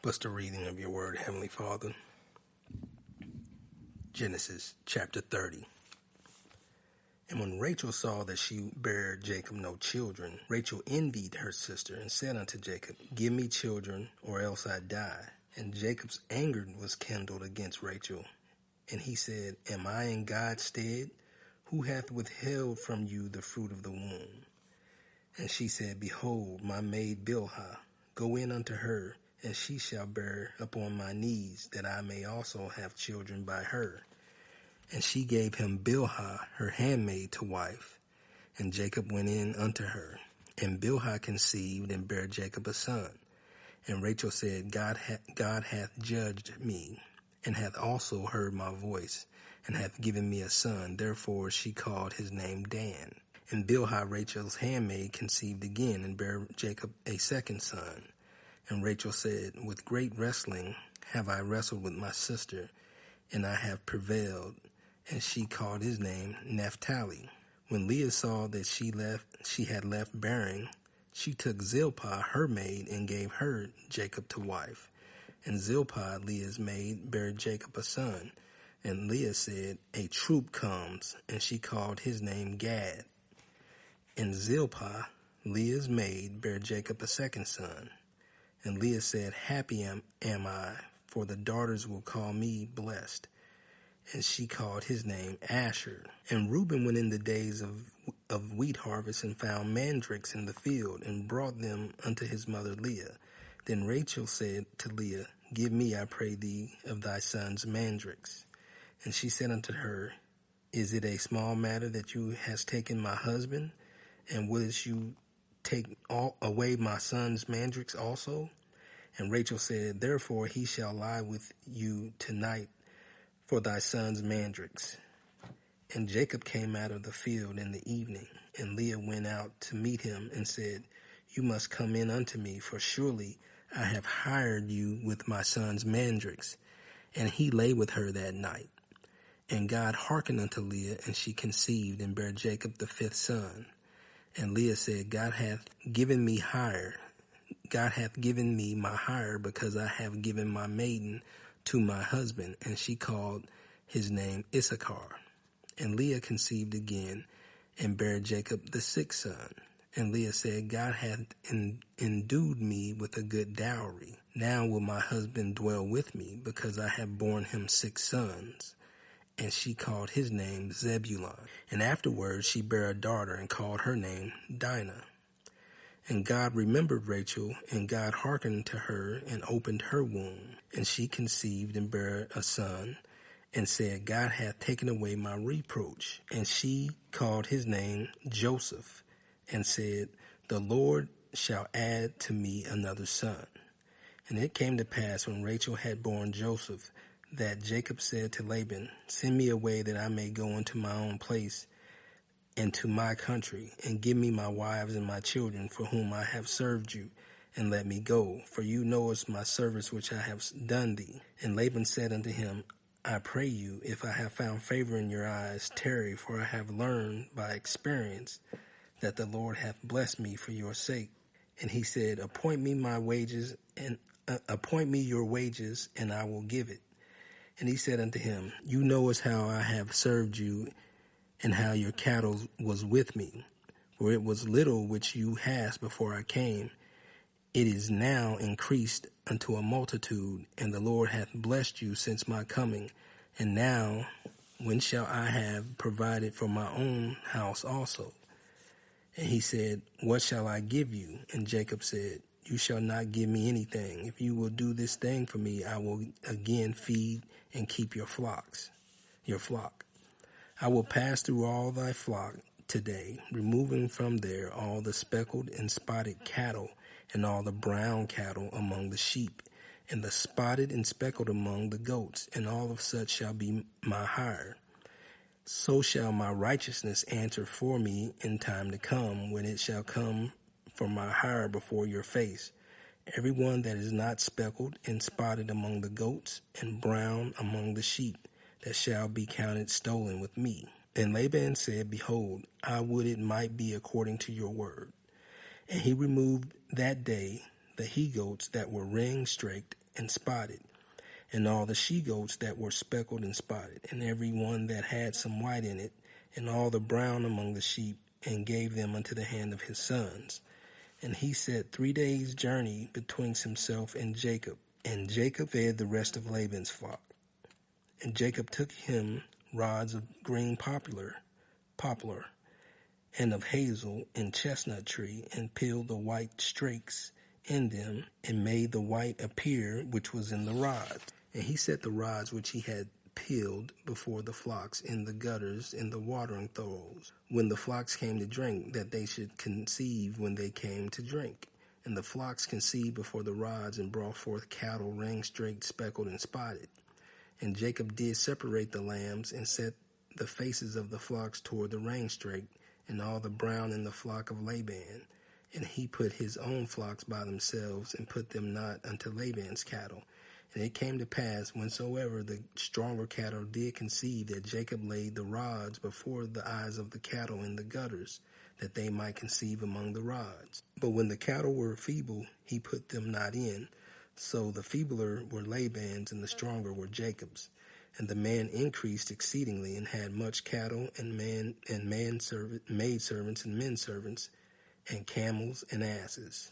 What's the reading of your word, Heavenly Father? Genesis chapter 30. And when Rachel saw that she bare Jacob no children, Rachel envied her sister and said unto Jacob, Give me children, or else I die. And Jacob's anger was kindled against Rachel. And he said, Am I in God's stead? Who hath withheld from you the fruit of the womb? And she said, Behold, my maid Bilhah, go in unto her, and she shall bear upon my knees, that I may also have children by her. And she gave him Bilhah, her handmaid, to wife. And Jacob went in unto her. And Bilhah conceived and bare Jacob a son. And Rachel said, God hath judged me, and hath also heard my voice, and hath given me a son. Therefore she called his name Dan. And Bilhah, Rachel's handmaid, conceived again, and bare Jacob a second son. And Rachel said, With great wrestling have I wrestled with my sister, and I have prevailed. And she called his name Naphtali. When Leah saw that she had left bearing, she took Zilpah, her maid, and gave her Jacob to wife. And Zilpah, Leah's maid, bare Jacob a son. And Leah said, A troop comes, and she called his name Gad. And Zilpah, Leah's maid, bare Jacob a second son. And Leah said, Happy am I, for the daughters will call me blessed. And she called his name Asher. And Reuben went in the days of wheat harvest and found mandrakes in the field, and brought them unto his mother Leah. Then Rachel said to Leah, Give me, I pray thee, of thy son's mandrakes. And she said unto her, Is it a small matter that you hast taken my husband? And wouldst you take away my son's mandrakes also? And Rachel said, Therefore he shall lie with you tonight for thy son's mandrakes. And Jacob came out of the field in the evening, and Leah went out to meet him and said, You must come in unto me, for surely I have hired you with my son's mandrakes. And he lay with her that night. And God hearkened unto Leah, and she conceived and bare Jacob the fifth son. And Leah said, God hath given me my hire, because I have given my maiden to my husband. And she called his name Issachar. And Leah conceived again and bare Jacob the sixth son. And Leah said, God hath endued me with a good dowry. Now will my husband dwell with me, because I have borne him 6 sons. And she called his name Zebulun. And afterwards she bare a daughter, and called her name Dinah. And God remembered Rachel, and God hearkened to her, and opened her womb. And she conceived and bare a son, and said, God hath taken away my reproach. And she called his name Joseph, and said, The Lord shall add to me another son. And it came to pass, when Rachel had borne Joseph, that Jacob said to Laban, Send me away, that I may go into my own place and to my country, and give me my wives and my children, for whom I have served you, and let me go. For you knowest my service which I have done thee. And Laban said unto him, I pray you, if I have found favor in your eyes, tarry, for I have learned by experience that the Lord hath blessed me for your sake. And he said, Appoint me your wages, and I will give it. And he said unto him, You knowest how I have served you, and how your cattle was with me. For it was little which you hast before I came. It is now increased unto a multitude, and the Lord hath blessed you since my coming. And now, when shall I have provided for my own house also? And he said, What shall I give you? And Jacob said, You shall not give me anything. If you will do this thing for me, I will again feed and keep your flock. I will pass through all thy flock today, removing from there all the speckled and spotted cattle, and all the brown cattle among the sheep, and the spotted and speckled among the goats, and all of such shall be my hire. So shall my righteousness answer for me in time to come, when it shall come for my hire before your face. Every one that is not speckled and spotted among the goats, and brown among the sheep, that shall be counted stolen with me. And Laban said, Behold, I would it might be according to your word. And he removed that day the he-goats that were ring-straked, and spotted, and all the she-goats that were speckled and spotted, and every one that had some white in it, and all the brown among the sheep, and gave them unto the hand of his sons. And he set 3 days' journey betwixt himself and Jacob. And Jacob fed the rest of Laban's flock. And Jacob took him rods of green poplar, and of hazel and chestnut tree, and peeled the white streaks in them, and made the white appear which was in the rods. And he set the rods which he had peeled before the flocks in the gutters in the watering throws, when the flocks came to drink, that they should conceive when they came to drink. And the flocks conceived before the rods, and brought forth cattle ring-straked, speckled, and spotted. And Jacob did separate the lambs, and set the faces of the flocks toward the ring-straked, and all the brown in the flock of Laban. And he put his own flocks by themselves, and put them not unto Laban's cattle. And it came to pass, whensoever the stronger cattle did conceive, that Jacob laid the rods before the eyes of the cattle in the gutters, that they might conceive among the rods. But when the cattle were feeble, he put them not in. So the feebler were Laban's, and the stronger were Jacob's. And the man increased exceedingly, and had much cattle, and maidservants, and men servants, and camels and asses.